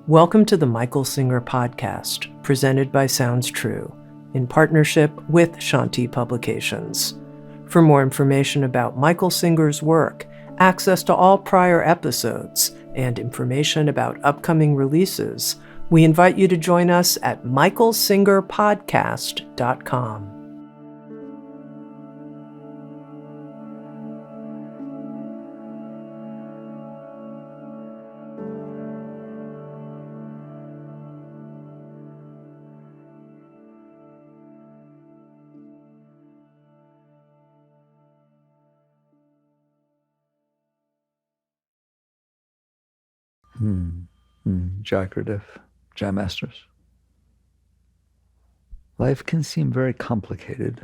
Welcome to the Michael Singer Podcast, presented by Sounds True, in partnership with Shanti Publications. For more information about Michael Singer's work, access to all prior episodes, and information about upcoming releases, we invite you to join us at michaelsingerpodcast.com. Jagradiv, Jam Masters. Life can seem very complicated,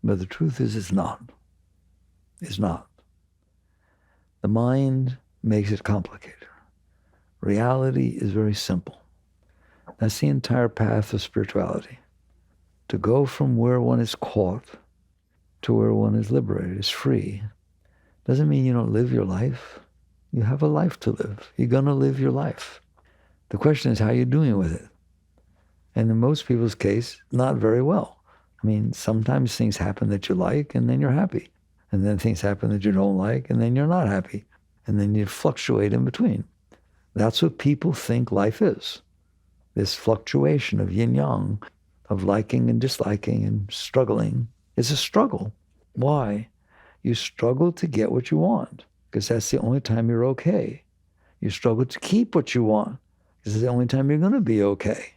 but the truth is it's not. It's not. The mind makes it complicated. Reality is very simple. That's the entire path of spirituality. To go from where one is caught to where one is liberated, is free, doesn't mean you don't live your life. You have a life to live. You're going to live your life. The question is how you're doing with it. And in most people's case, not very well. I mean, sometimes things happen that you like, and then you're happy. And then things happen that you don't like, and then you're not happy. And then you fluctuate in between. That's what people think life is. This fluctuation of yin-yang, of liking and disliking and struggling. It's a struggle. Why? You struggle to get what you want, because that's the only time you're okay. You struggle to keep what you want, because it's the only time you're going to be okay.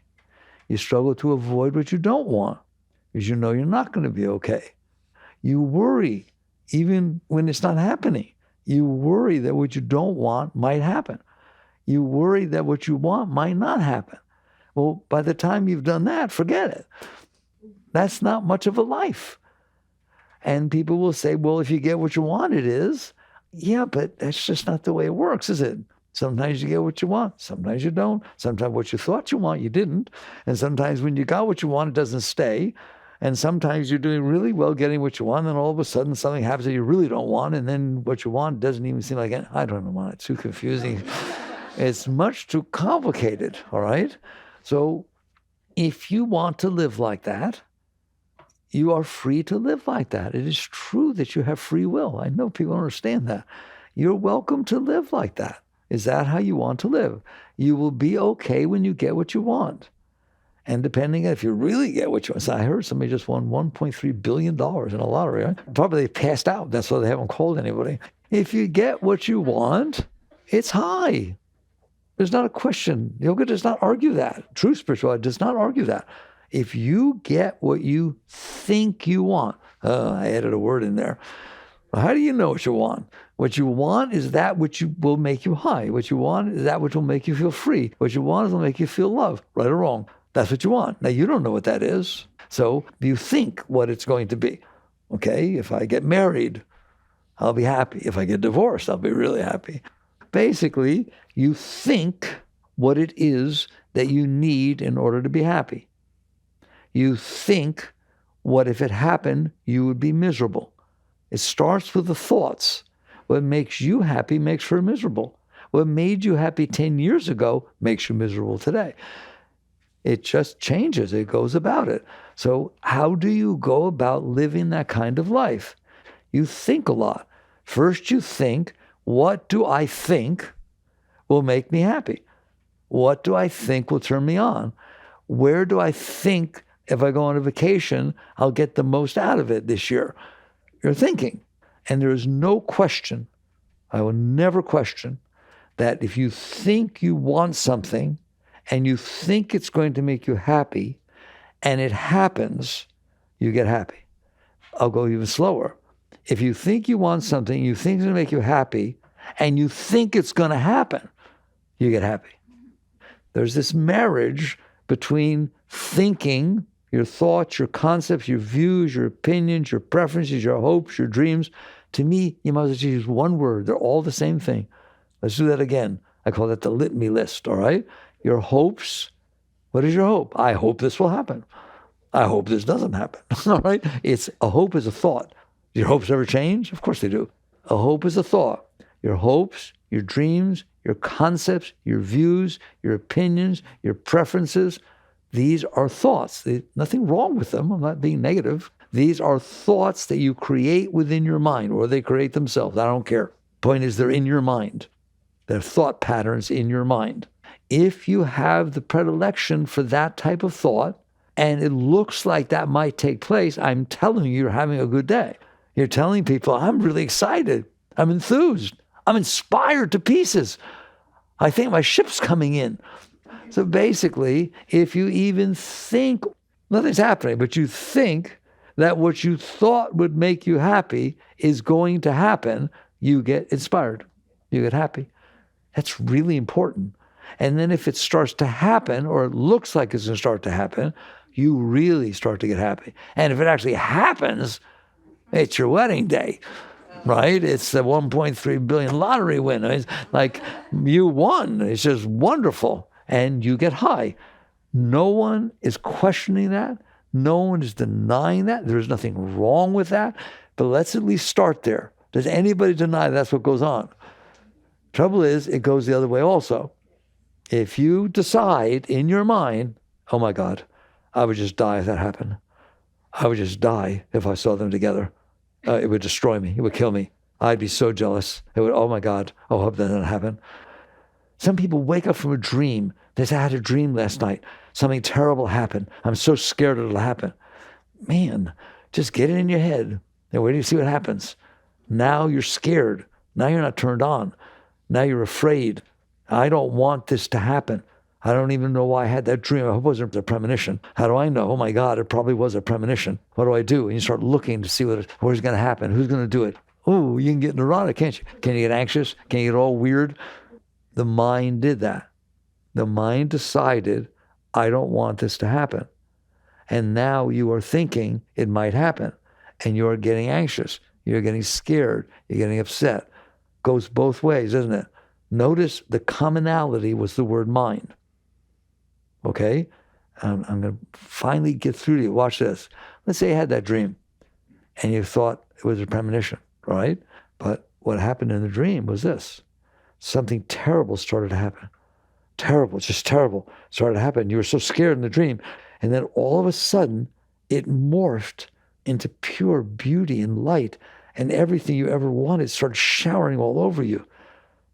You struggle to avoid what you don't want, because you know you're not going to be okay. You worry, even when it's not happening. You worry that what you don't want might happen. You worry that what you want might not happen. Well, by the time you've done that, forget it. That's not much of a life. And people will say, well, if you get what you want, it is. Yeah, but that's just not the way it works, is it? Sometimes you get what you want. Sometimes you don't. Sometimes what you thought you want, you didn't. And sometimes when you got what you want, it doesn't stay. And sometimes you're doing really well getting what you want, and all of a sudden something happens that you really don't want, and then what you want doesn't even seem like it. I don't know, it's too confusing. It's much too complicated, all right? So if you want to live like that, you are free to live like that. It is true that you have free will. I know people don't understand that. You're welcome to live like that. Is that how you want to live? You will be okay when you get what you want. And depending on if you really get what you want. So I heard somebody just won $1.3 billion in a lottery. Right? Probably they passed out. That's why they haven't called anybody. If you get what you want, it's high. There's not a question. Yoga does not argue that. True spirituality does not argue that. If you get what you think you want, I added a word in there. Well, how do you know what you want? What you want is that which will make you high. What you want is that which will make you feel free. What you want is will make you feel love, right or wrong. That's what you want. Now, you don't know what that is. So you think what it's going to be. Okay, if I get married, I'll be happy. If I get divorced, I'll be really happy. Basically, you think what it is that you need in order to be happy. You think, what if it happened, you would be miserable. It starts with the thoughts. What makes you happy makes her miserable. What made you happy 10 years ago makes you miserable today. It just changes. It goes about it. So how do you go about living that kind of life? You think a lot. First you think, what do I think will make me happy? What do I think will turn me on? Where do I think if I go on a vacation, I'll get the most out of it this year? You're thinking. And there is no question, I will never question, that if you think you want something and you think it's going to make you happy and it happens, you get happy. I'll go even slower. If you think you want something, you think it's going to make you happy, and you think it's going to happen, you get happy. There's this marriage between thinking, your thoughts, your concepts, your views, your opinions, your preferences, your hopes, your dreams. To me, you might as well just use one word. They're all the same thing. Let's do that again. I call that the litany list, all right? Your hopes. What is your hope? I hope this will happen. I hope this doesn't happen, all right? A hope is a thought. Do your hopes ever change? Of course they do. A hope is a thought. Your hopes, your dreams, your concepts, your views, your opinions, your preferences. These are thoughts. Nothing wrong with them. I'm not being negative. These are thoughts that you create within your mind, or they create themselves. I don't care. Point is, they're in your mind. They're thought patterns in your mind. If you have the predilection for that type of thought, and it looks like that might take place, I'm telling you, you're having a good day. You're telling people, I'm really excited. I'm enthused. I'm inspired to pieces. I think my ship's coming in. So basically, if you even think, nothing's happening, but you think that what you thought would make you happy is going to happen, you get inspired. You get happy. That's really important. And then if it starts to happen, or it looks like it's going to start to happen, you really start to get happy. And if it actually happens, it's your wedding day, right? It's the 1.3 billion lottery win. It's like you won. It's just wonderful. And you get high. No one is questioning that. No one is denying that. There's nothing wrong with that. But let's at least start there. Does anybody deny that's what goes on? Trouble is, it goes the other way also. If you decide in your mind, oh my God, I would just die if that happened. I would just die if I saw them together. It would destroy me. It would kill me. I'd be so jealous. It would, oh my God, I hope that doesn't happen. Some people wake up from a dream. They say, I had a dream last night. Something terrible happened. I'm so scared it'll happen. Man, just get it in your head and wait till you see what happens. Now you're scared. Now you're not turned on. Now you're afraid. I don't want this to happen. I don't even know why I had that dream. I hope it wasn't a premonition. How do I know? Oh my God, it probably was a premonition. What do I do? And you start looking to see what's going to happen. Who's going to do it? Oh, you can get neurotic, can't you? Can you get anxious? Can you get all weird? The mind did that. The mind decided, I don't want this to happen. And now you are thinking it might happen. And you're getting anxious. You're getting scared. You're getting upset. Goes both ways, isn't it? Notice the commonality was the word mind. Okay? I'm going to finally get through to you. Watch this. Let's say you had that dream and you thought it was a premonition, right? But what happened in the dream was this. Something terrible started to happen. Terrible, just terrible started to happen. You were so scared in the dream. And then all of a sudden, it morphed into pure beauty and light, and everything you ever wanted started showering all over you.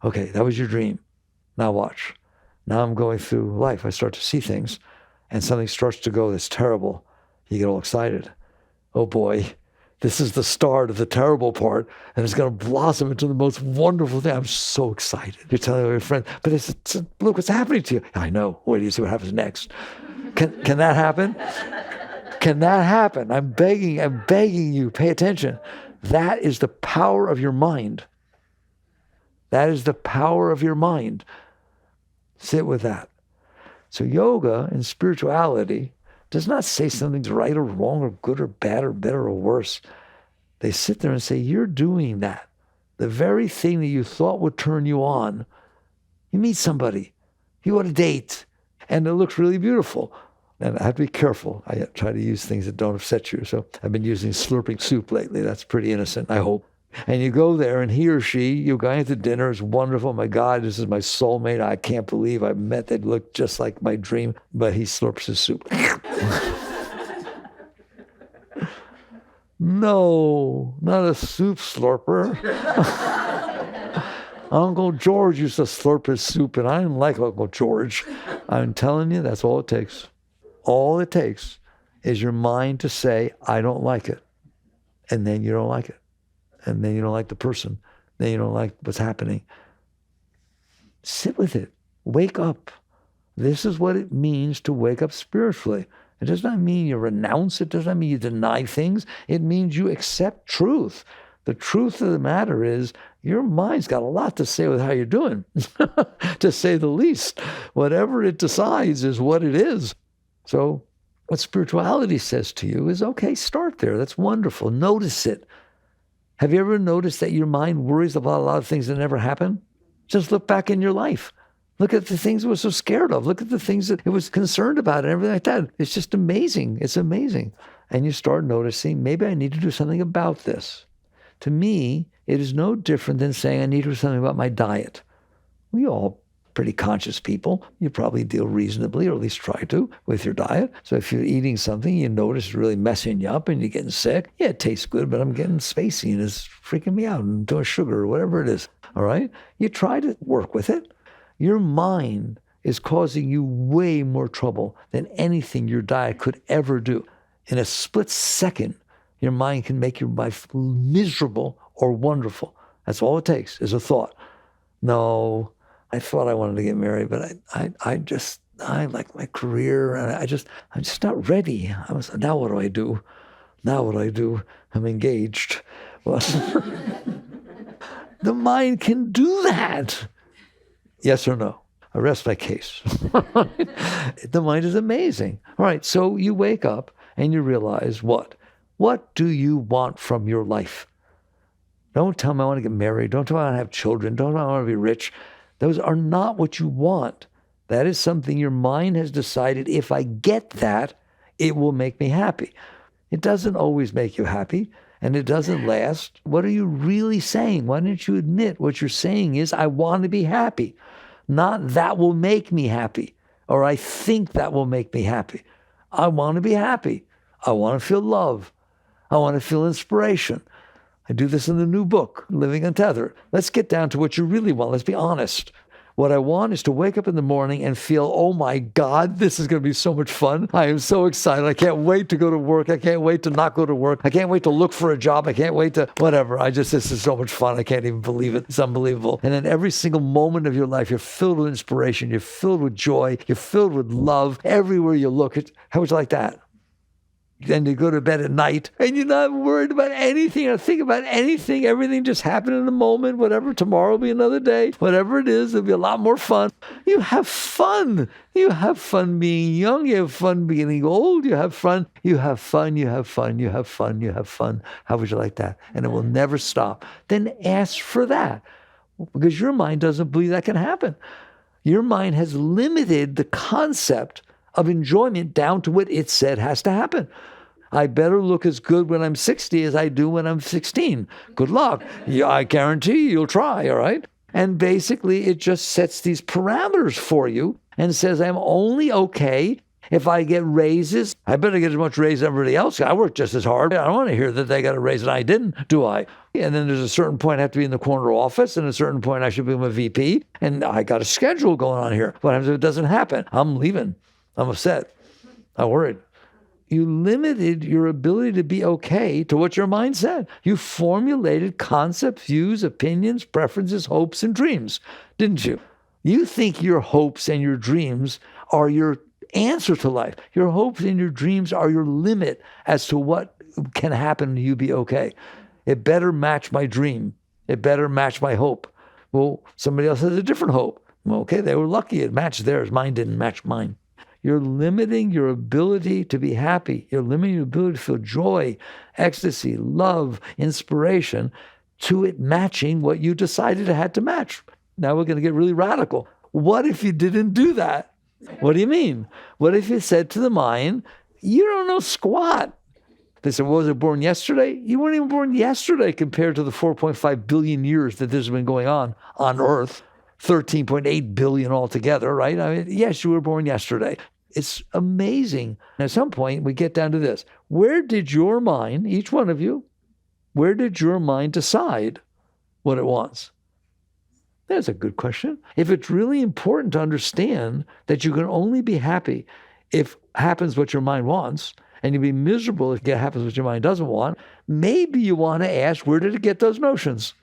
Okay, that was your dream. Now watch. Now I'm going through life. I start to see things, and something starts to go that's terrible. You get all excited. Oh boy, this is the start of the terrible part, and it's going to blossom into the most wonderful thing. I'm so excited. You're telling your friend, but look what's happening to you. I know. Wait till you see what happens next. Can that happen? Can that happen? I'm begging you, pay attention. That is the power of your mind. That is the power of your mind. Sit with that. So yoga and spirituality does not say something's right or wrong or good or bad or better or worse. They sit there and say, you're doing that. The very thing that you thought would turn you on. You meet somebody, you go on a date, and it looks really beautiful. And I have to be careful. I try to use things that don't upset you. So I've been using slurping soup lately. That's pretty innocent, I hope. And you go there, and he or she, you're going to dinner, it's wonderful. My God, this is my soulmate. I can't believe I met that looked just like my dream. But he slurps his soup. No, not a soup slurper. Uncle George used to slurp his soup, and I didn't like Uncle George. I'm telling you, that's all it takes. All it takes is your mind to say, I don't like it. And then you don't like it. And then you don't like the person. Then you don't like what's happening. Sit with it. Wake up. This is what it means to wake up spiritually. It does not mean you renounce. It does not mean you deny things. It means you accept truth. The truth of the matter is your mind's got a lot to say with how you're doing, to say the least. Whatever it decides is what it is. So what spirituality says to you is, okay, start there. That's wonderful. Notice it. Have you ever noticed that your mind worries about a lot of things that never happen? Just look back in your life. Look at the things it was so scared of. Look at the things that it was concerned about and everything like that. It's just amazing. It's amazing. And you start noticing, maybe I need to do something about this. To me, it is no different than saying I need to do something about my diet. We all pretty conscious people. You probably deal reasonably, or at least try to, with your diet. So if you're eating something you notice is really messing you up and you're getting sick, yeah, it tastes good, but I'm getting spacey and it's freaking me out and doing sugar or whatever it is, all right? You try to work with it. Your mind is causing you way more trouble than anything your diet could ever do. In a split second, your mind can make your life miserable or wonderful. That's all it takes is a thought. No, I thought I wanted to get married, but I like my career, and I'm just not ready. Now what do I do? Now what do I do? I'm engaged. Well, the mind can do that. Yes or no? I rest my case. The mind is amazing. All right, so you wake up and you realize what? What do you want from your life? Don't tell me I want to get married. Don't tell me I want to have children. Don't tell me I want to be rich. Those are not what you want. That is something your mind has decided, if I get that, it will make me happy. It doesn't always make you happy, and it doesn't last. What are you really saying? Why don't you admit what you're saying is, I want to be happy, not that will make me happy, or I think that will make me happy. I want to be happy. I want to feel love. I want to feel inspiration. I do this in the new book, Living Untethered. Let's get down to what you really want. Let's be honest. What I want is to wake up in the morning and feel, oh my God, this is going to be so much fun. I am so excited. I can't wait to go to work. I can't wait to not go to work. I can't wait to look for a job. I can't wait to whatever. This is so much fun. I can't even believe it. It's unbelievable. And then every single moment of your life, you're filled with inspiration. You're filled with joy. You're filled with love. Everywhere you look, how would you like that? Then you go to bed at night and you're not worried about anything or think about anything. Everything just happened in a moment. Whatever, tomorrow will be another day. Whatever it is, it'll be a lot more fun. You have fun. You have fun being young. You have fun being old. You have fun. You have fun. You have fun. You have fun. You have fun. How would you like that? And it will never stop. Then ask for that, because your mind doesn't believe that can happen. Your mind has limited the concept of enjoyment down to what it said has to happen. I better look as good when I'm 60 as I do when I'm 16. Good luck. Yeah, I guarantee you'll try, all right? And basically, it just sets these parameters for you and says, I'm only okay if I get raises. I better get as much raise as everybody else. I work just as hard. I don't want to hear that they got a raise and I didn't, do I? And then there's a certain point I have to be in the corner office, and a certain point I should be a VP, and I got a schedule going on here. What happens if it doesn't happen? I'm leaving. I'm upset. I'm worried. You limited your ability to be okay to what your mind said. You formulated concepts, views, opinions, preferences, hopes, and dreams, didn't you? You think your hopes and your dreams are your answer to life. Your hopes and your dreams are your limit as to what can happen and you be okay. It better match my dream. It better match my hope. Well, somebody else has a different hope. Well, okay, they were lucky. It matched theirs. Mine didn't match mine. You're limiting your ability to be happy. You're limiting your ability to feel joy, ecstasy, love, inspiration to it matching what you decided it had to match. Now we're going to get really radical. What if you didn't do that? What do you mean? What if you said to the mind, you don't know squat? They said, well, was it born yesterday? You weren't even born yesterday compared to the 4.5 billion years that this has been going on Earth. 13.8 billion altogether, right? I mean, yes, you were born yesterday. It's amazing. And at some point, we get down to this. Where did your mind, each one of you, where did your mind decide what it wants? That's a good question. If it's really important to understand that you can only be happy if happens what your mind wants, and you'll be miserable if it happens what your mind doesn't want, maybe you want to ask, where did it get those notions?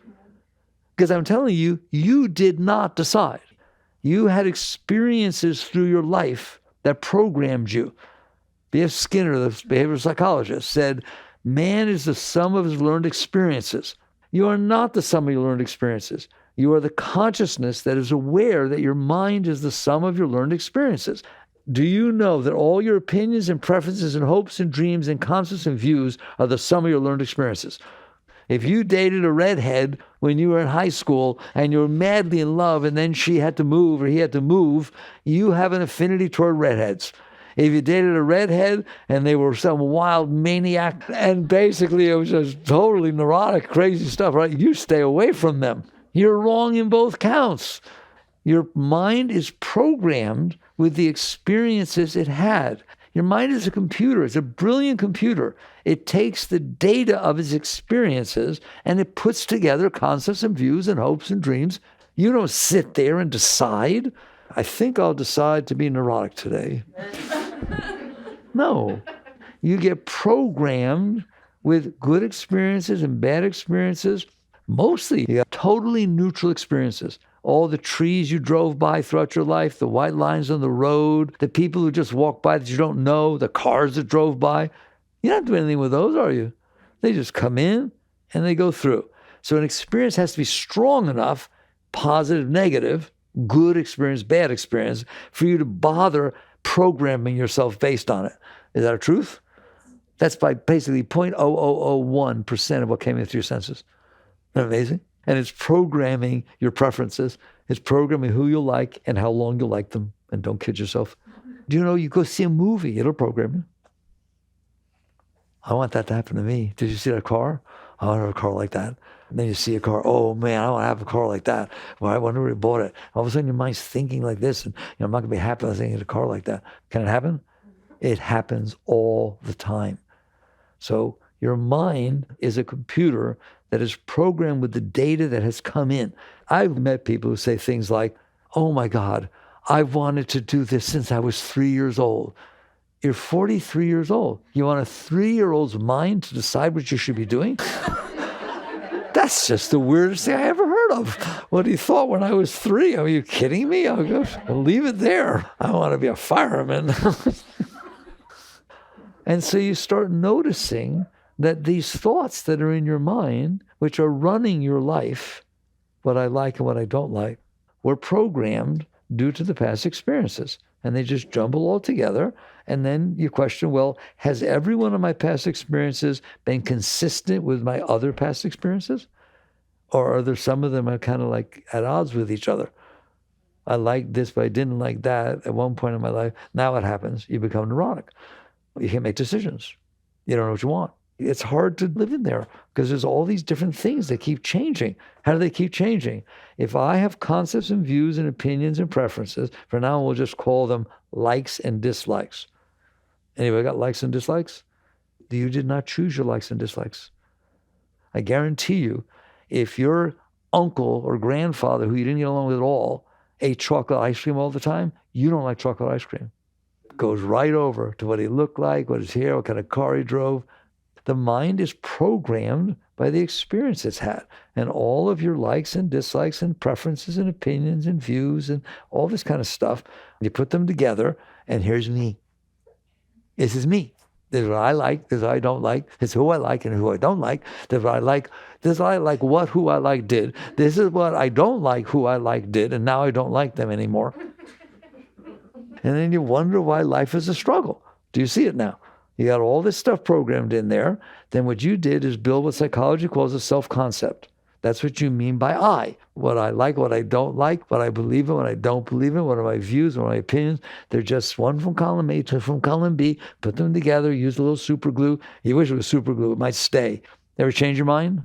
Because I'm telling you, you did not decide. You had experiences through your life that programmed you. B.F. Skinner, the behavioral psychologist, said, man is the sum of his learned experiences. You are not the sum of your learned experiences. You are the consciousness that is aware that your mind is the sum of your learned experiences. Do you know that all your opinions and preferences and hopes and dreams and concepts and views are the sum of your learned experiences? If you dated a redhead when you were in high school and you were madly in love and then she had to move or he had to move, you have an affinity toward redheads. If you dated a redhead and they were some wild maniac and basically it was just totally neurotic, crazy stuff, right? You stay away from them. You're wrong in both counts. Your mind is programmed with the experiences it had. Your mind is a computer. It's a brilliant computer. It takes the data of its experiences and it puts together concepts and views and hopes and dreams. You don't sit there and decide, I think I'll decide to be neurotic today. No. You get programmed with good experiences and bad experiences. Mostly, you have totally neutral experiences. All the trees you drove by throughout your life, the white lines on the road, the people who just walk by that you don't know, the cars that drove by. You're not doing anything with those, are you? They just come in and they go through. So an experience has to be strong enough, positive, negative, good experience, bad experience, for you to bother programming yourself based on it. Is that a truth? That's by basically 0.0001% of what came in through your senses. Isn't that amazing? And it's programming your preferences. It's programming who you'll like and how long you'll like them. And don't kid yourself. Do you know you go see a movie, it'll program you. I want that to happen to me. Did you see that car? I want to have a car like that. And then you see a car, oh man, I want to have a car like that. Well, I wonder where you bought it. All of a sudden your mind's thinking like this, and I'm not going to be happy with thinking of a car like that. Can it happen? It happens all the time. So your mind is a computer that is programmed with the data that has come in. I've met people who say things like, oh my God, I've wanted to do this since I was 3 years old. You're 43 years old. You want a 3-year-old's mind to decide what you should be doing? That's just the weirdest thing I ever heard of. What he thought when I was 3. Are you kidding me? I'll leave it there. I want to be a fireman. And so you start noticing that these thoughts that are in your mind, which are running your life, what I like and what I don't like, were programmed due to the past experiences. And they just jumble all together. And then you question, well, has every one of my past experiences been consistent with my other past experiences? Or are there some of them are kind of like at odds with each other? I liked this, but I didn't like that at one point in my life. Now what happens? You become neurotic. You can't make decisions. You don't know what you want. It's hard to live in there because there's all these different things that keep changing. How do they keep changing? If I have concepts and views and opinions and preferences, for now we'll just call them likes and dislikes. Anybody got likes and dislikes? You did not choose your likes and dislikes. I guarantee you, if your uncle or grandfather, who you didn't get along with at all, ate chocolate ice cream all the time, you don't like chocolate ice cream. Goes right over to what he looked like, what his hair, what kind of car he drove. The mind is programmed by the experience it's had. And all of your likes and dislikes and preferences and opinions and views and all this kind of stuff, you put them together, and here's me. This is me. This is what I like, this is what I don't like, this is who I like and who I don't like, this is what I like, this is what I like, what who I like did, this is what I don't like, who I like did, and now I don't like them anymore. And then you wonder why life is a struggle. Do you see it now? You got all this stuff programmed in there. Then what you did is build what psychology calls a self-concept. That's what you mean by I. What I like, what I don't like, what I believe in, what I don't believe in, what are my views, what are my opinions. They're just one from column A to from column B. Put them together, use a little super glue. You wish it was super glue, it might stay. Ever change your mind?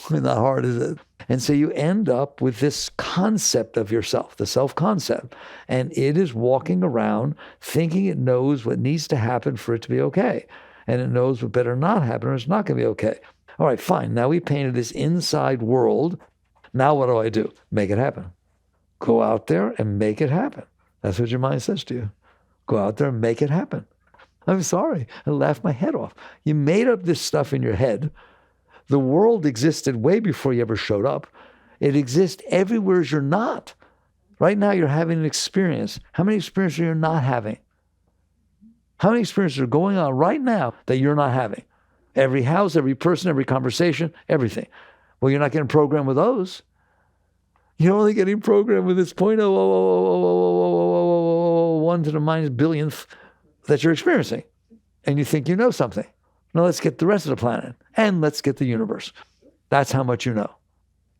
Not hard, is it? And so you end up with this concept of yourself, the self-concept. And it is walking around thinking it knows what needs to happen for it to be okay. And it knows what better not happen or it's not going to be okay. All right, fine. Now we painted this inside world. Now what do? Make it happen. Go out there and make it happen. That's what your mind says to you. Go out there and make it happen. I'm sorry. I laughed my head off. You made up this stuff in your head. The world existed way before you ever showed up. It exists everywhere you're not. Right now you're having an experience. How many experiences are you not having? How many experiences are going on right now that you're not having? Every house, every person, every conversation, everything. Well, you're not getting programmed with those. You're only getting programmed with this 0.001 to the minus billionth that you're experiencing. And you think you know something. Now let's get the rest of the planet and let's get the universe. That's how much you know.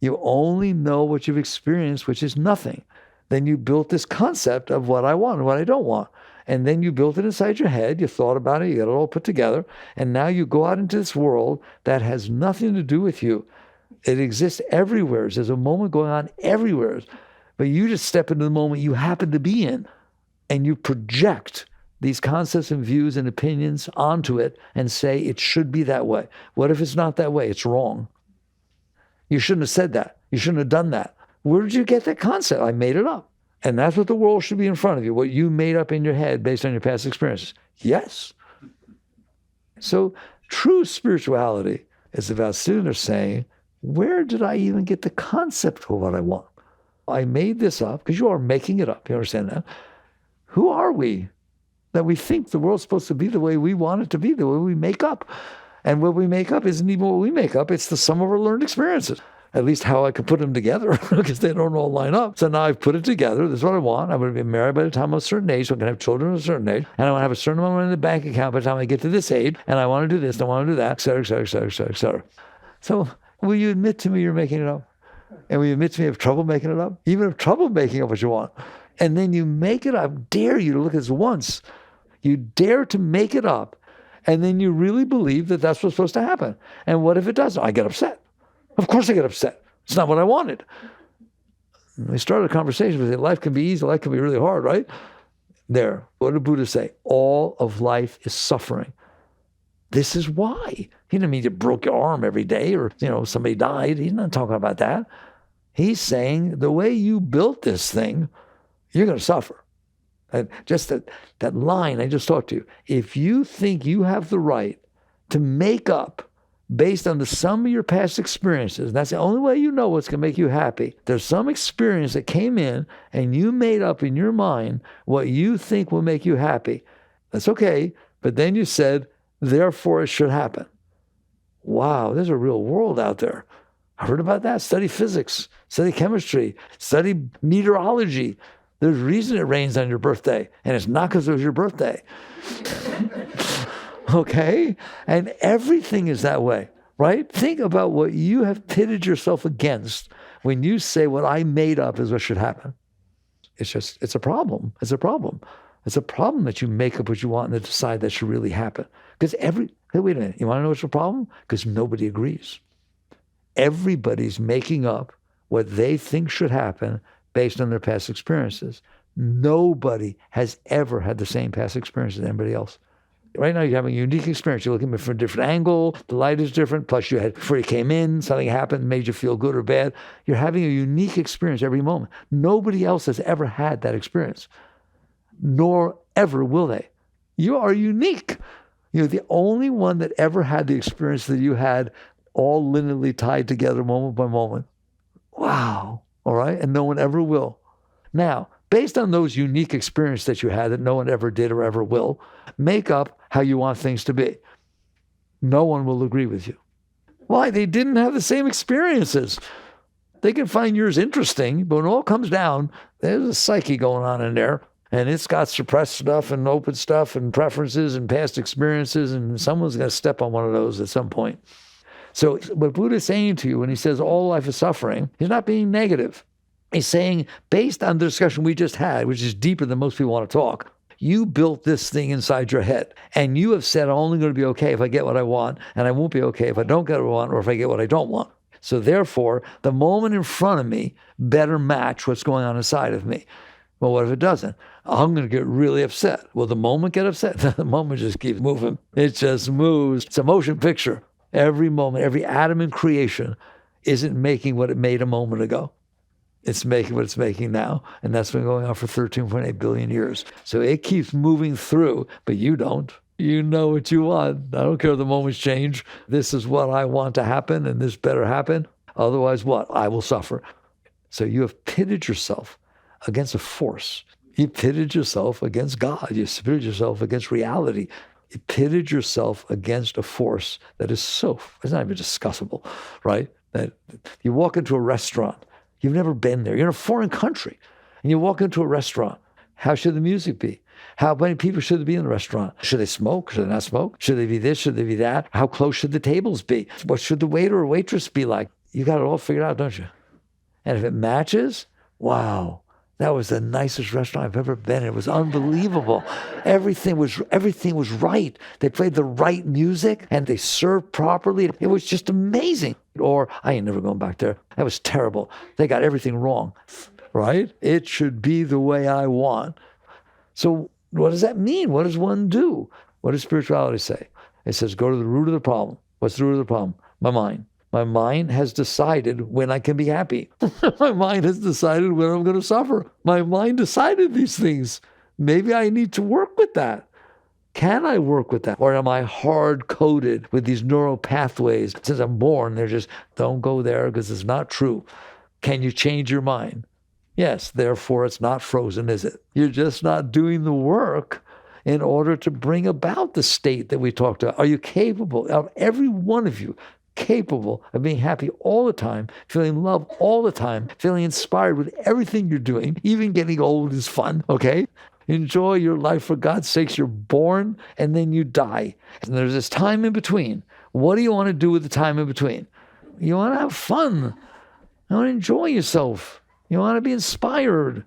You only know what you've experienced, which is nothing. Then you built this concept of what I want and what I don't want. And then you built it inside your head. You thought about it. You got it all put together. And now you go out into this world that has nothing to do with you. It exists everywhere. There's a moment going on everywhere. But you just step into the moment you happen to be in, and you project these concepts and views and opinions onto it and say it should be that way. What if it's not that way? It's wrong. You shouldn't have said that. You shouldn't have done that. Where did you get that concept? I made it up. And that's what the world should be in front of you, what you made up in your head based on your past experiences. Yes. So true spirituality is about sitting there saying, where did I even get the concept of what I want? I made this up, because you are making it up. You understand that? Who are we that we think the world's supposed to be the way we want it to be, the way we make up? And what we make up isn't even what we make up. It's the sum of our learned experiences. At least how I can put them together, because they don't all line up. So now I've put it together. This is what I want. I'm going to be married by the time I'm a certain age, so I can have children at a certain age. And I want to have a certain amount in the bank account by the time I get to this age. And I want to do this, and I want to do that, et cetera, et cetera, et cetera, et cetera, et cetera. So will you admit to me you're making it up? And will you admit to me you have trouble making it up? You even have trouble making up what you want. And then you make it up. I dare you to look at this once. You dare to make it up. And then you really believe that that's what's supposed to happen. And what if it doesn't? I get upset. Of course I get upset. It's not what I wanted. We started a conversation with it. Life can be easy. Life can be really hard, right? There. What did Buddha say? All of life is suffering. This is why. He didn't mean you broke your arm every day or, somebody died. He's not talking about that. He's saying the way you built this thing, you're going to suffer. And just that line I just talked to you. If you think you have the right to make up based on the sum of your past experiences, that's the only way you know what's going to make you happy. There's some experience that came in and you made up in your mind what you think will make you happy. That's okay. But then you said, therefore it should happen. Wow, there's a real world out there. I heard about that. Study physics, study chemistry, study meteorology. There's reason it rains on your birthday, and it's not because it was your birthday. Okay? And everything is that way, right? Think about what you have pitted yourself against when you say what I made up is what should happen. It's a problem. It's a problem. It's a problem that you make up what you want and then decide that should really happen. Because hey, wait a minute, you want to know what's the problem? Because nobody agrees. Everybody's making up what they think should happen based on their past experiences. Nobody has ever had the same past experience as anybody else. Right now, you're having a unique experience. You're looking at it from a different angle. The light is different. Plus, before you came in, something happened, made you feel good or bad. You're having a unique experience every moment. Nobody else has ever had that experience, nor ever will they. You are unique. You're the only one that ever had the experience that you had, all linearly tied together moment by moment. Wow. All right? And no one ever will. Now, based on those unique experiences that you had that no one ever did or ever will, make up how you want things to be. No one will agree with you. Why? They didn't have the same experiences. They can find yours interesting, but when it all comes down, there's a psyche going on in there, and it's got suppressed stuff and open stuff and preferences and past experiences, and someone's going to step on one of those at some point. So what Buddha is saying to you when he says all life is suffering, he's not being negative. He's saying, based on the discussion we just had, which is deeper than most people want to talk, you built this thing inside your head, and you have said, I'm only going to be okay if I get what I want, and I won't be okay if I don't get what I want or if I get what I don't want. So therefore, the moment in front of me better match what's going on inside of me. Well, what if it doesn't? I'm going to get really upset. Will the moment get upset? The moment just keeps moving. It just moves. It's a motion picture. Every moment, every atom in creation isn't making what it made a moment ago. It's making what it's making now. And that's been going on for 13.8 billion years. So it keeps moving through, but you don't. You know what you want. I don't care if the moments change. This is what I want to happen, and this better happen. Otherwise, what? I will suffer. So you have pitted yourself against a force. You pitted yourself against God. You pitted yourself against reality. You pitted yourself against a force that is it's not even discussable, right? That you walk into a restaurant. You've never been there. You're in a foreign country, and you walk into a restaurant. How should the music be? How many people should there be in the restaurant? Should they smoke? Should they not smoke? Should they be this? Should they be that? How close should the tables be? What should the waiter or waitress be like? You got it all figured out, don't you? And if it matches, wow, that was the nicest restaurant I've ever been in. It was unbelievable. Everything was right. They played the right music and they served properly. It was just amazing. Or I ain't never going back there. That was terrible. They got everything wrong. right? It should be the way I want. So what does that mean? What does one do? What does spirituality say? It says, go to the root of the problem. What's the root of the problem? My mind. My mind has decided when I can be happy. My mind has decided when I'm going to suffer. My mind decided these things. Maybe I need to work with that. Can I work with that? Or am I hard-coded with these neural pathways? Since I'm born, they're just, don't go there because it's not true. Can you change your mind? Yes, therefore it's not frozen, is it? You're just not doing the work in order to bring about the state that we talked about. Are you capable, of every one of you, capable of being happy all the time, feeling love all the time, feeling inspired with everything you're doing? Even getting old is fun, okay? Enjoy your life for God's sakes. You're born and then you die. And there's this time in between. What do you want to do with the time in between? You want to have fun. You want to enjoy yourself. You want to be inspired,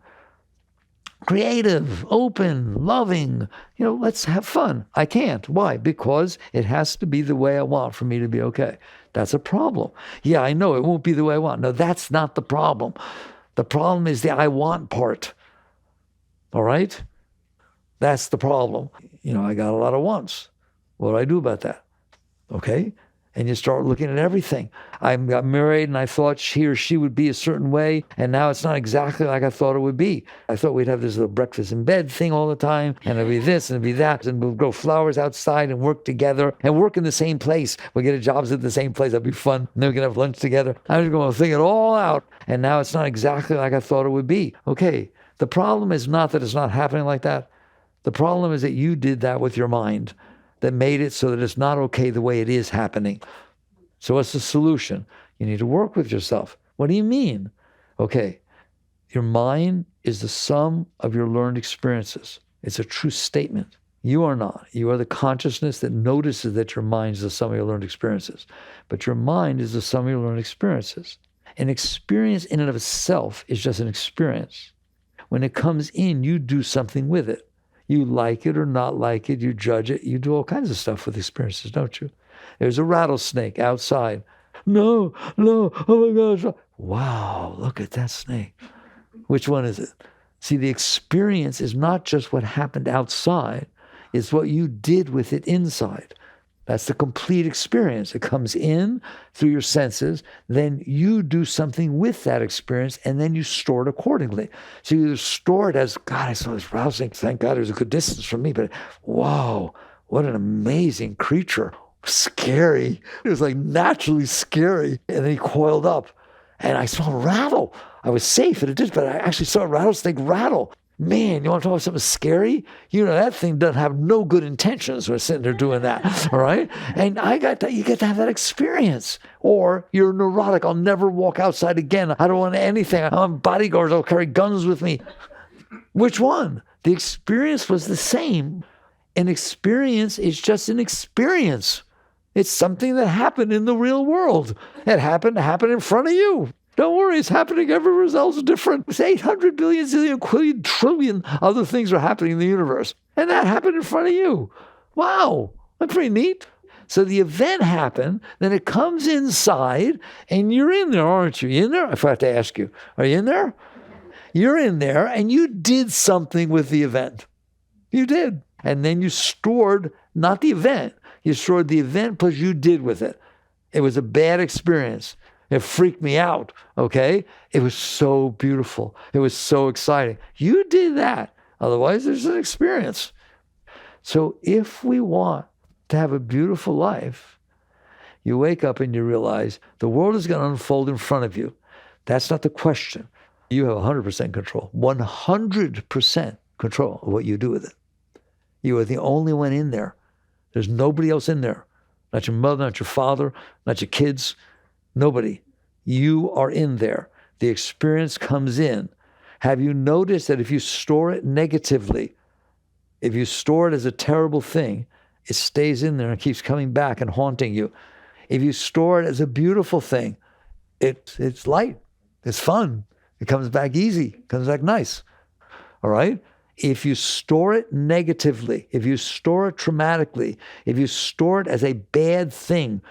creative, open, loving. Let's have fun. I can't. Why? Because it has to be the way I want for me to be okay. That's a problem. Yeah, I know it won't be the way I want. No, that's not the problem. The problem is the I want part. All right? That's the problem. I got a lot of wants. What do I do about that? Okay? And you start looking at everything. I got married and I thought he or she would be a certain way, and now it's not exactly like I thought it would be. I thought we'd have this little breakfast in bed thing all the time, and it'd be this and it'd be that, and we'll grow flowers outside and work together and work in the same place. We'll get jobs at the same place. That'd be fun. And then we can have lunch together. I was going to think it all out, and now it's not exactly like I thought it would be. Okay, the problem is not that it's not happening like that. The problem is that you did that with your mind, that made it so that it's not okay the way it is happening. So what's the solution? You need to work with yourself. What do you mean? Okay, your mind is the sum of your learned experiences. It's a true statement. You are not. You are the consciousness that notices that your mind is the sum of your learned experiences. But your mind is the sum of your learned experiences. An experience in and of itself is just an experience. When it comes in, you do something with it. You like it or not like it, you judge it, you do all kinds of stuff with experiences, don't you? There's a rattlesnake outside. No, oh my gosh. Wow, look at that snake. Which one is it? See, the experience is not just what happened outside, it's what you did with it inside. That's the complete experience. It comes in through your senses, then you do something with that experience, and then you store it accordingly. So you store it as, God, I saw this rattlesnake. Thank God it was a good distance from me, but wow, what an amazing creature. Scary. It was like naturally scary. And then he coiled up, and I saw a rattle. I was safe, and it did, but I actually saw a rattlesnake rattle. Man, you want to talk about something scary? That thing doesn't have no good intentions when it's sitting there doing that, all right? And you get to have that experience. Or you're neurotic. I'll never walk outside again. I don't want anything. I'm bodyguards. I'll carry guns with me. Which one? The experience was the same. An experience is just an experience. It's something that happened in the real world. It happened to happen in front of you. Don't worry, it's happening. Every result's different. It's 800 billion, zillion, quillion, trillion other things are happening in the universe. And that happened in front of you. Wow, that's pretty neat. So the event happened, then it comes inside, and you're in there, aren't you? You in there? I forgot to ask you. Are you in there? You're in there, and you did something with the event. You did. And then you stored, not the event, you stored the event plus you did with it. It was a bad experience. It freaked me out, okay? It was so beautiful. It was so exciting. You did that. Otherwise, there's an experience. So if we want to have a beautiful life, you wake up and you realize the world is going to unfold in front of you. That's not the question. You have 100% control, 100% control of what you do with it. You are the only one in there. There's nobody else in there. Not your mother, not your father, not your kids. Nobody. You are in there. The experience comes in. Have you noticed that if you store it negatively, if you store it as a terrible thing, it stays in there and keeps coming back and haunting you. If you store it as a beautiful thing, it's light, it's fun, it comes back easy, it comes back nice. All right? If you store it negatively, if you store it traumatically, if you store it as a bad thing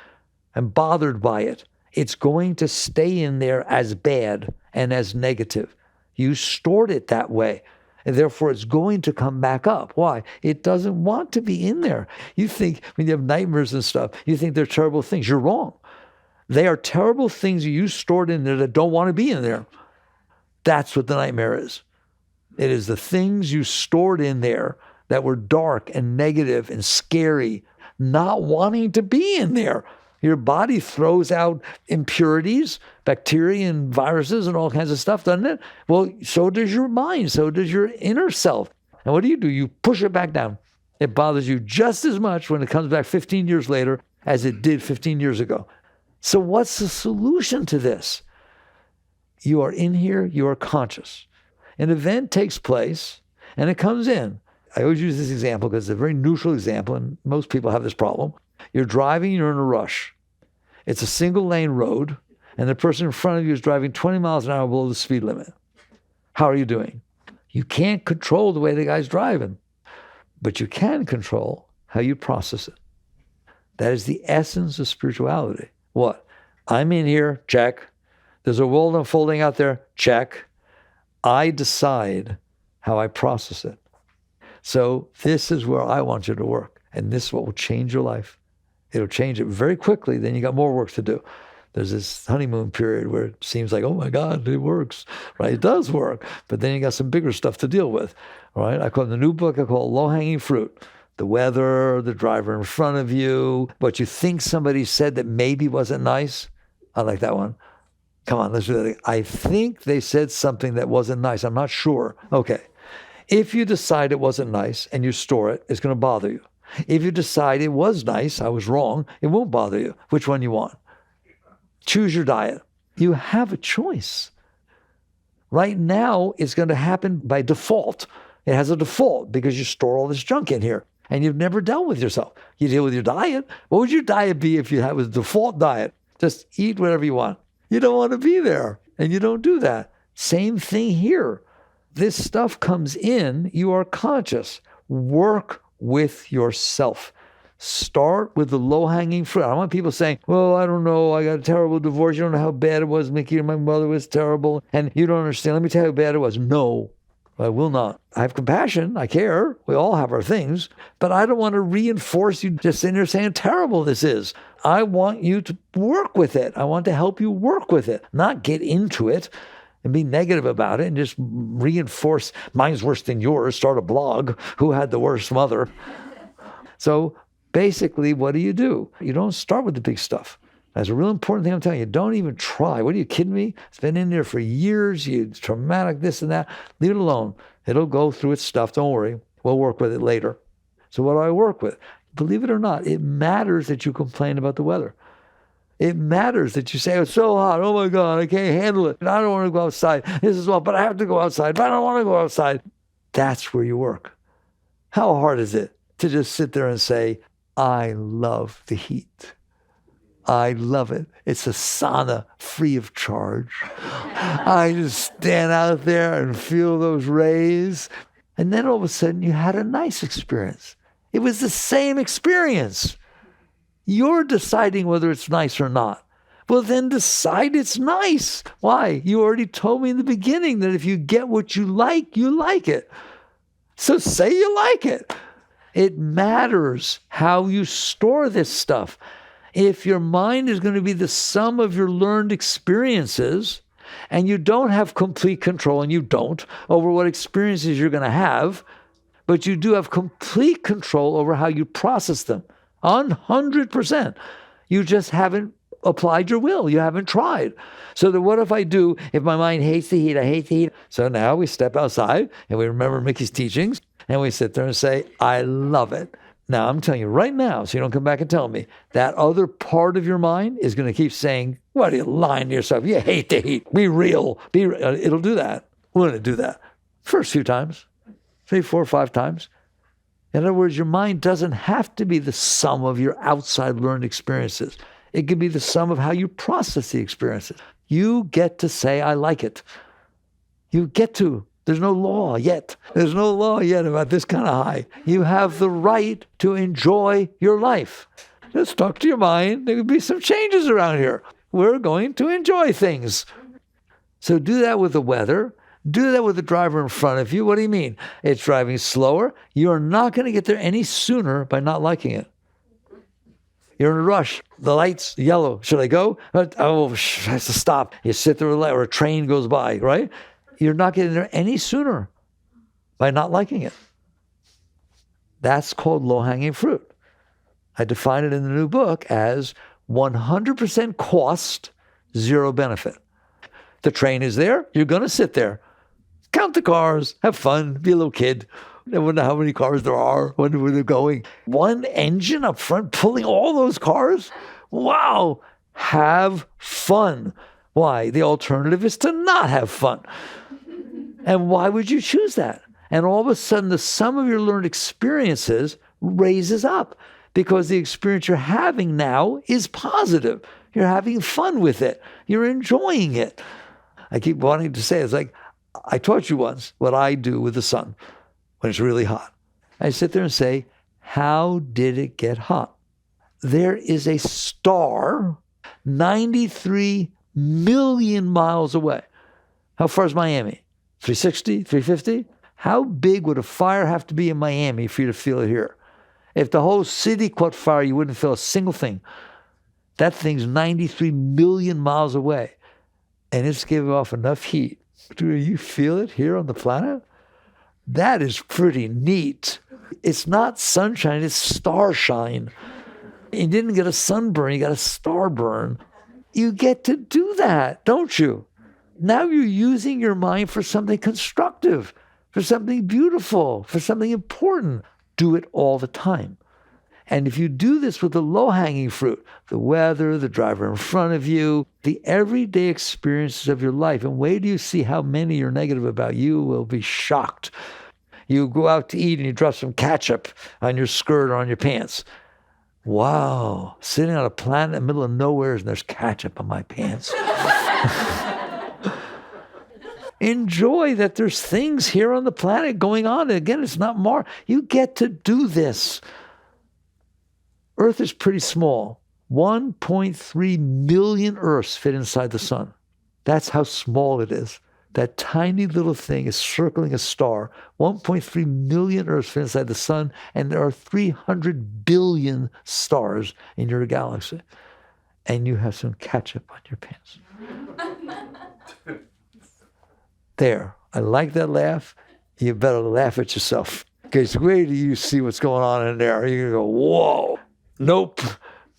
and bothered by it, it's going to stay in there as bad and as negative. You stored it that way. And therefore, it's going to come back up. Why? It doesn't want to be in there. You think, when you have nightmares and stuff, you think they're terrible things. You're wrong. They are terrible things you stored in there that don't want to be in there. That's what the nightmare is. It is the things you stored in there that were dark and negative and scary, not wanting to be in there. Your body throws out impurities, bacteria and viruses and all kinds of stuff, doesn't it? Well, so does your mind. So does your inner self. And what do? You push it back down. It bothers you just as much when it comes back 15 years later as it did 15 years ago. So what's the solution to this? You are in here. You are conscious. An event takes place and it comes in. I always use this example because it's a very neutral example, and most people have this problem. You're driving, you're in a rush. It's a single lane road, and the person in front of you is driving 20 miles an hour below the speed limit. How are you doing? You can't control the way the guy's driving, but you can control how you process it. That is the essence of spirituality. What? I'm in here, check. There's a world unfolding out there, check. I decide how I process it. So this is where I want you to work, and this is what will change your life. It'll change it very quickly. Then you got more work to do. There's this honeymoon period where it seems like, oh my God, it works, right? It does work. But then you got some bigger stuff to deal with, right? I call it the new book, I call it low-hanging fruit. The weather, the driver in front of you, what you think somebody said that maybe wasn't nice. I like that one. Come on, let's do that. I think they said something that wasn't nice. I'm not sure. Okay. If you decide it wasn't nice and you store it, it's going to bother you. If you decide it was nice, I was wrong, it won't bother you. Which one you want? Choose your diet. You have a choice. Right now, it's going to happen by default. It has a default because you store all this junk in here and you've never dealt with yourself. You deal with your diet. What would your diet be if you had a default diet? Just eat whatever you want. You don't want to be there, and you don't do that. Same thing here. This stuff comes in, you are conscious. Work with yourself. Start with the low-hanging fruit. I don't want people saying, well, I don't know, I got a terrible divorce. You don't know how bad it was, Mickey, my mother was terrible, and you don't understand. Let me tell you how bad it was. No, I will not. I have compassion. I care. We all have our things. But I don't want to reinforce you just sitting there saying how terrible this is. I want you to work with it. I want to help you work with it, not get into it and be negative about it and just reinforce mine's worse than yours, start a blog, who had the worst mother. So basically, what do? You don't start with the big stuff. That's a real important thing I'm telling you. Don't even try. What are you kidding me? It's been in there for years. It's traumatic, this and that. Leave it alone. It'll go through its stuff. Don't worry. We'll work with it later. So what do I work with? Believe it or not, it matters that you complain about the weather. It matters that you say, it's so hot. Oh my God, I can't handle it. I don't want to go outside. This is but I have to go outside. But I don't want to go outside. That's where you work. How hard is it to just sit there and say, I love the heat. I love it. It's a sauna free of charge. I just stand out there and feel those rays. And then all of a sudden you had a nice experience. It was the same experience. You're deciding whether it's nice or not. Well, then decide it's nice. Why? You already told me in the beginning that if you get what you like it. So say you like it. It matters how you store this stuff. If your mind is going to be the sum of your learned experiences, and you don't have complete control, and you don't, over what experiences you're going to have, but you do have complete control over how you process them, 100%. You just haven't applied your will. You haven't tried. So then what if my mind hates the heat, I hate the heat. So now we step outside, and we remember Mickey's teachings, and we sit there and say, I love it. Now, I'm telling you right now, so you don't come back and tell me, that other part of your mind is going to keep saying, what are you lying to yourself? You hate the heat. Be real. It'll do that. We're going to do that. First few times, 3, 4, 5 times. In other words, your mind doesn't have to be the sum of your outside learned experiences. It can be the sum of how you process the experiences. You get to say, I like it. You get to. There's no law yet. There's no law yet about this kind of high. You have the right to enjoy your life. Just talk to your mind. There could be some changes around here. We're going to enjoy things. So do that with the weather. Do that with the driver in front of you. What do you mean? It's driving slower. You're not going to get there any sooner by not liking it. You're in a rush. The light's yellow. Should I go? Oh, I have to stop. You sit there or a train goes by, right? You're not getting there any sooner by not liking it. That's called low-hanging fruit. I define it in the new book as 100% cost, 0 benefit. The train is there. You're going to sit there. Count the cars. Have fun. Be a little kid. I wonder how many cars there are. Wonder where they're going. One engine up front pulling all those cars. Wow. Have fun. Why? The alternative is to not have fun. And why would you choose that? And all of a sudden, the sum of your learned experiences raises up because the experience you're having now is positive. You're having fun with it. You're enjoying it. I keep wanting to say, it's like, I taught you once what I do with the sun when it's really hot. I sit there and say, how did it get hot? There is a star 93 million miles away. How far is Miami? 360, 350? How big would a fire have to be in Miami for you to feel it here? If the whole city caught fire, you wouldn't feel a single thing. That thing's 93 million miles away, and it's giving off enough heat. Do you feel it here on the planet? That is pretty neat. It's not sunshine, it's starshine. You didn't get a sunburn, you got a star burn. You get to do that, don't you? Now you're using your mind for something constructive, for something beautiful, for something important. Do it all the time. And if you do this with the low-hanging fruit, the weather, the driver in front of you, the everyday experiences of your life, and wait till you see how many are negative about you, will be shocked. You go out to eat and you drop some ketchup on your skirt or on your pants. Wow, sitting on a planet in the middle of nowhere and there's ketchup on my pants. Enjoy that there's things here on the planet going on. And again, it's not Mars. You get to do this. Earth is pretty small. 1.3 million Earths fit inside the sun. That's how small it is. That tiny little thing is circling a star. 1.3 million Earths fit inside the sun, and there are 300 billion stars in your galaxy. And you have some ketchup on your pants. There. I like that laugh. You better laugh at yourself. Because wait till you see what's going on in there. You're going to go, whoa. Nope.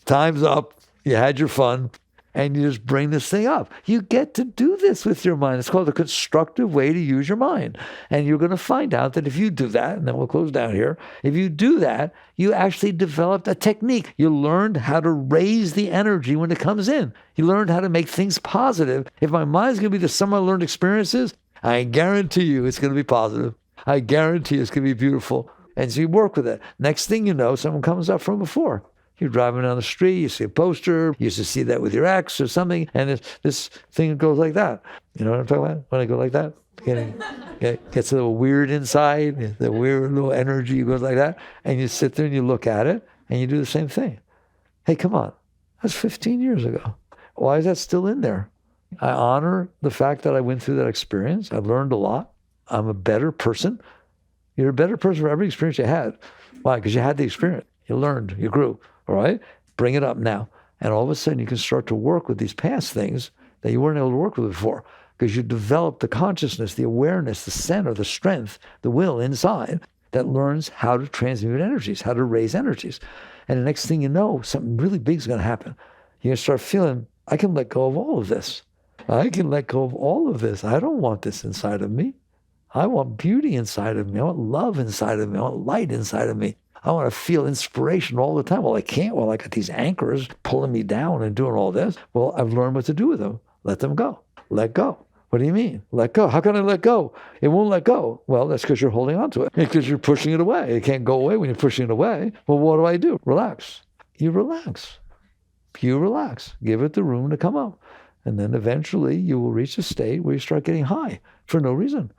Time's up. You had your fun. And you just bring this thing up. You get to do this with your mind. It's called a constructive way to use your mind. And you're going to find out that if you do that, and then we'll close down here, if you do that, you actually developed a technique. You learned how to raise the energy when it comes in. You learned how to make things positive. If my mind's going to be the sum of learned experiences, I guarantee you it's going to be positive. I guarantee it's going to be beautiful. And so you work with it. Next thing you know, someone comes up from before. You're driving down the street, you see a poster, you used to see that with your ex or something, and this thing goes like that. You know what I'm talking about? When I go like that, gets a little weird inside, the weird little energy goes like that, and you sit there and you look at it, and you do the same thing. Hey, come on. That's 15 years ago. Why is that still in there? I honor the fact that I went through that experience. I learned a lot. I'm a better person. You're a better person for every experience you had. Why? Because you had the experience. You learned. You grew. All right? Bring it up now. And all of a sudden you can start to work with these past things that you weren't able to work with before because you developed the consciousness, the awareness, the center, the strength, the will inside that learns how to transmute energies, how to raise energies. And the next thing you know, something really big is going to happen. You're going to start feeling, I can let go of all of this. I can let go of all of this. I don't want this inside of me. I want beauty inside of me. I want love inside of me. I want light inside of me. I want to feel inspiration all the time. Well, I can't. Well, I got these anchors pulling me down and doing all this. Well, I've learned what to do with them. Let them go. Let go. What do you mean? Let go. How can I let go? It won't let go. Well, that's because you're holding on to it. Because you're pushing it away. It can't go away when you're pushing it away. Well, what do? Relax. You relax. You relax. Give it the room to come up. And then eventually you will reach a state where you start getting high for no reason.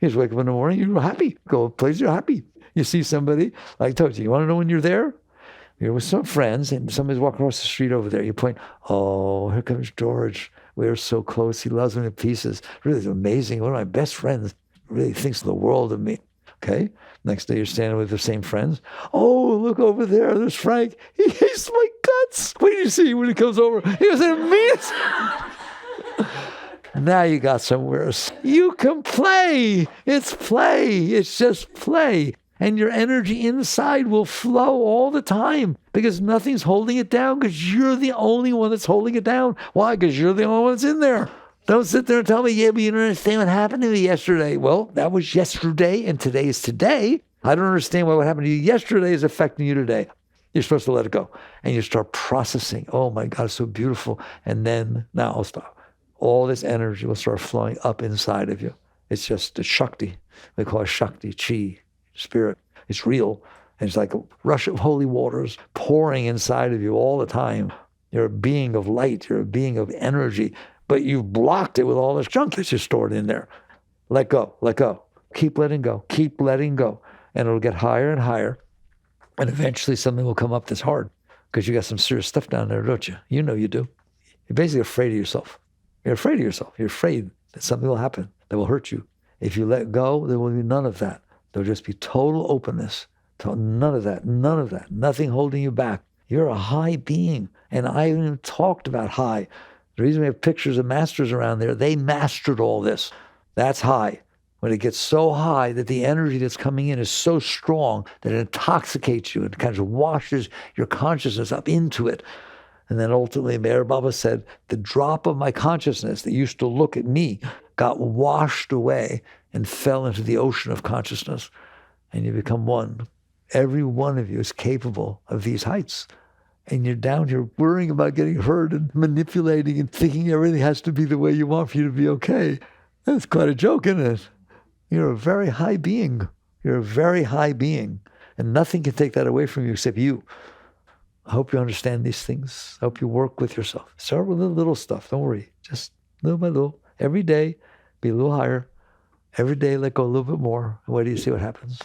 You just wake up in the morning, you're happy. Go a place, you're happy. You see somebody, like I told you want to know when you're there? You're with some friends and somebody's walking across the street over there. You point, oh, here comes George. We are so close. He loves me to pieces. Really, it's amazing. One of my best friends really thinks the world of me. Okay? Next day, you're standing with the same friends. Oh, look over there. There's Frank. He hates my guts. Wait till you see when he comes over. He goes, it means... Now you got somewhere. You can play. It's play. It's just play. And your energy inside will flow all the time because nothing's holding it down because you're the only one that's holding it down. Why? Because you're the only one that's in there. Don't sit there and tell me, yeah, but you don't understand what happened to me yesterday. Well, that was yesterday and today is today. I don't understand why what happened to you yesterday is affecting you today. You're supposed to let it go. And you start processing. Oh my God, it's so beautiful. And then, now I'll stop. All this energy will start flowing up inside of you. It's just the Shakti. We call it Shakti, Chi, spirit. It's real. And it's like a rush of holy waters pouring inside of you all the time. You're a being of light. You're a being of energy. But you've blocked it with all this junk that's just stored in there. Let go. Let go. Keep letting go. Keep letting go. And it'll get higher and higher. And eventually something will come up that's hard because you got some serious stuff down there, don't you? You know you do. You're basically afraid of yourself. You're afraid of yourself. You're afraid that something will happen that will hurt you. If you let go, there will be none of that. There'll just be total openness. None of that. None of that. Nothing holding you back. You're a high being. And I haven't even talked about high. The reason we have pictures of masters around there, they mastered all this. That's high. When it gets so high that the energy that's coming in is so strong that it intoxicates you and kind of washes your consciousness up into it. And then ultimately, Meher Baba said, the drop of my consciousness that used to look at me got washed away and fell into the ocean of consciousness. And you become one. Every one of you is capable of these heights. And you're down here worrying about getting hurt and manipulating and thinking everything has to be the way you want for you to be okay. That's quite a joke, isn't it? You're a very high being. You're a very high being. And nothing can take that away from you except you. I hope you understand these things. I hope you work with yourself. Start with the little stuff. Don't worry. Just little by little. Every day, be a little higher. Every day, let go a little bit more. And wait till you see what happens.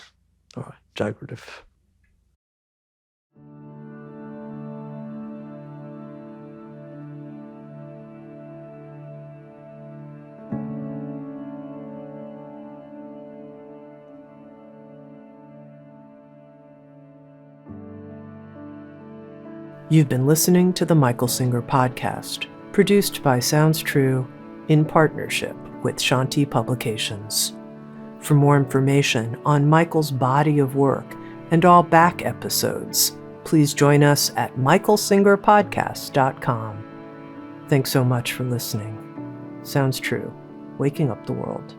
All right. Jai Gurudev. You've been listening to the Michael Singer Podcast, produced by Sounds True in partnership with Shanti Publications. For more information on Michael's body of work and all back episodes, please join us at michaelsingerpodcast.com. Thanks so much for listening. Sounds True, waking up the world.